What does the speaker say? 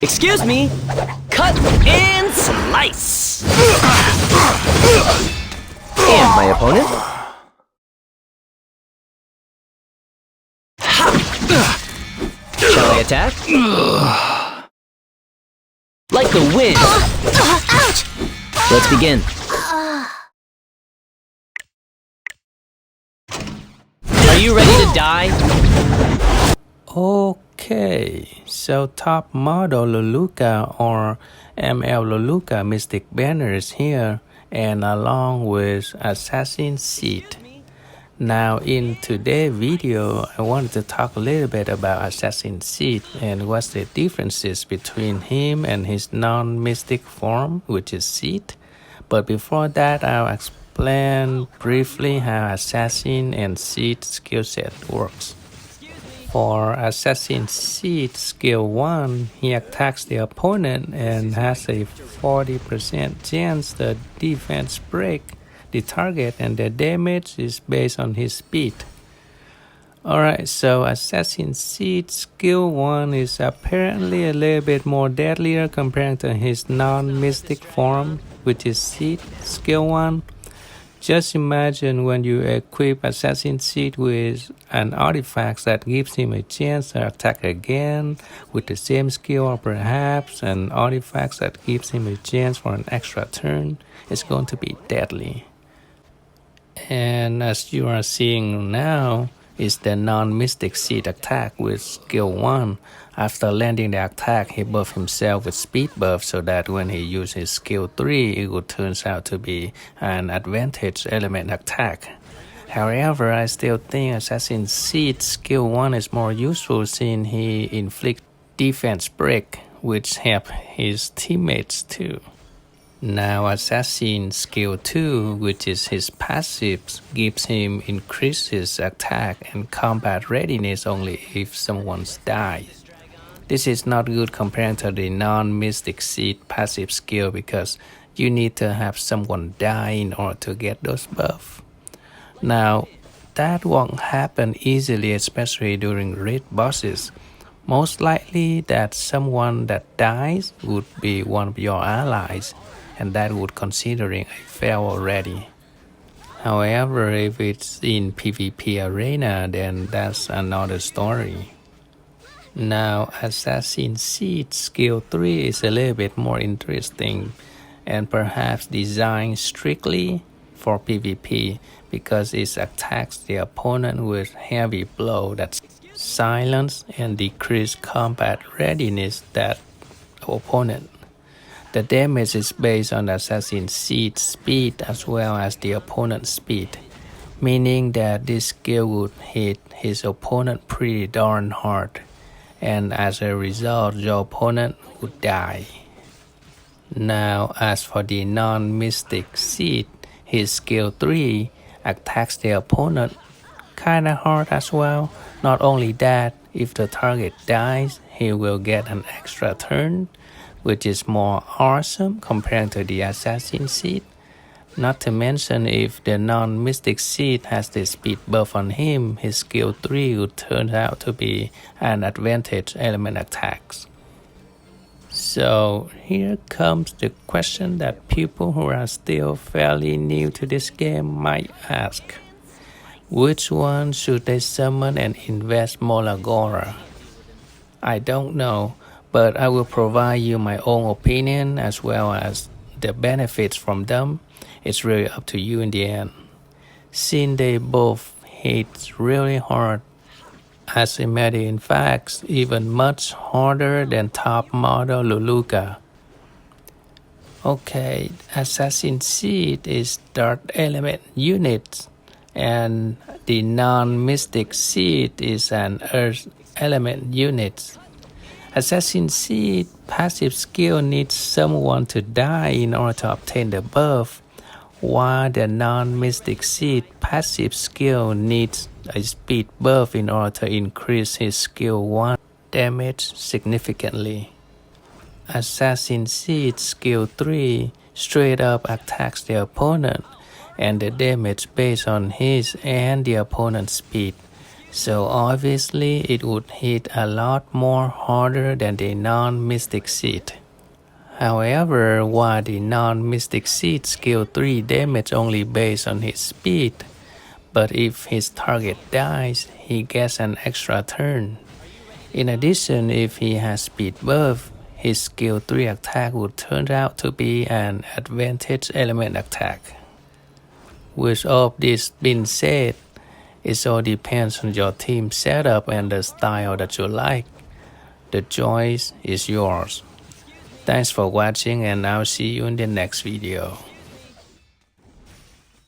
Excuse me, cut and slice. And my opponent. Shall I attack? Like the wind. Ouch! Let's begin. Are you ready to die? Okay, so top Model Luluca or ML Luluca Mystic Banner is here, and along with Assassin Cidd. Now in today's video, I wanted to talk a little bit about Assassin Cidd and what's the differences between him and his non-mystic form, which is Cidd. But before that, I'll explain briefly how Assassin and Cidd skill set works. For Assassin Cidd skill 1, he attacks the opponent and has a 40% chance the defense break the target, and the damage is based on his speed. Alright, so Assassin Cidd skill 1 is apparently a little bit more deadlier compared to his non-mystic form, which is Cidd skill 1. Just imagine when you equip Assassin Cidd with an artifact that gives him a chance to attack again with the same skill, or perhaps an artifact that gives him a chance for an extra turn. It's going to be deadly. And as you are seeing now, is the non-mystic Cidd attack with skill 1. After landing the attack, he buffed himself with speed buff so that when he uses skill 3, it would turn out to be an advantage element attack. However, I still think Assassin Cidd skill 1 is more useful since he inflicts defense break, which help his teammates too. Now Assassin skill 2, which is his passive, gives him increases attack and combat readiness only if someone dies. This is not good compared to the non-mystic Cidd passive skill because you need to have someone die in order to get those buffs. Now that won't happen easily, especially during raid bosses. Most likely that someone that dies would be one of your allies, and that would considering a fail already. However, if it's in PvP arena, then that's another story. Now Assassin Cidd skill 3 is a little bit more interesting and perhaps designed strictly for PvP because it attacks the opponent with heavy blow that silence and decrease combat readiness that opponent. The damage is based on Assassin Cidd's speed as well as the opponent's speed, meaning that this skill would hit his opponent pretty darn hard, and as a result your opponent would die. Now as for the non-mystic Cidd, his skill 3 attacks the opponent kinda hard as well. Not only that, if the target dies, he will get an extra turn, which is more awesome compared to the Assassin Cidd. Not to mention, if the non-mystic Cidd has the speed buff on him, his skill 3 would turn out to be an advantage element attacks. So here comes the question that people who are still fairly new to this game might ask. Which one should they summon and invest Molagora? I don't know, but I will provide you my own opinion as well as the benefits from them. It's really up to you in the end. Since they both hit really hard, as a matter of fact, even much harder than top Model Luluca. Okay, Assassin Cidd is Dark Element unit, and the non-mystic Cidd is an Earth Element unit. Assassin Cidd passive skill needs someone to die in order to obtain the buff, while the non-mystic Cidd passive skill needs a speed buff in order to increase his skill 1 damage significantly. Assassin Cidd skill 3 straight up attacks the opponent, and the damage based on his and the opponent's speed. So obviously it would hit a lot more harder than the non-Mystic Cidd. However, while the non-Mystic Cidd skill 3 damage only based on his speed, but if his target dies, he gets an extra turn. In addition, if he has speed buff, his skill 3 attack would turn out to be an advantage element attack. With all this being said, it all depends on your team setup and the style that you like. The choice is yours. Thanks for watching and I'll see you in the next video.